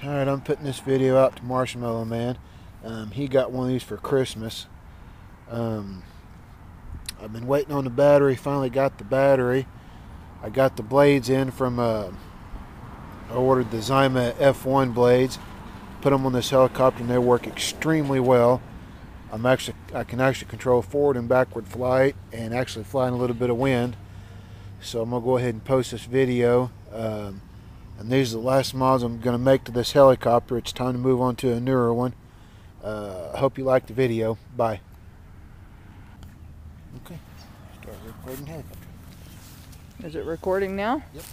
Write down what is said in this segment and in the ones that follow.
Alright, I'm putting this video out to Marshmallow Man. He got one of these for Christmas. I've been waiting on the battery. Finally got the battery. I got the blades in from I ordered the Zyma F1 blades. Put them on this helicopter and they work extremely well. I can actually control forward and backward flight and actually fly in a little bit of wind. So I'm gonna go ahead and post this video. And these are the last mods I'm going to make to this helicopter. It's time to move on to a newer one. I hope you liked the video. Bye. Okay, start recording helicopter. Is it recording now? Yep.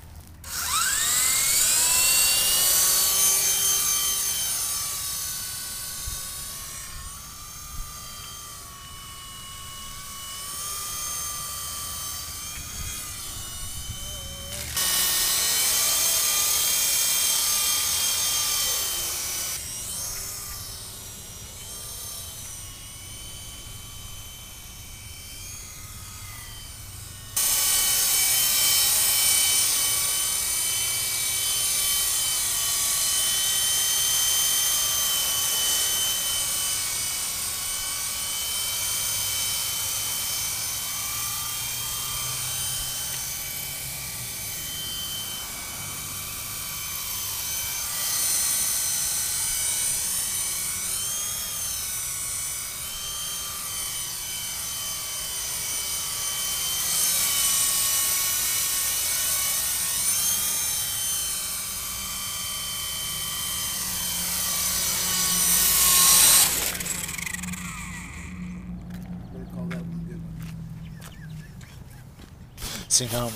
Call that one good one. See, now I'm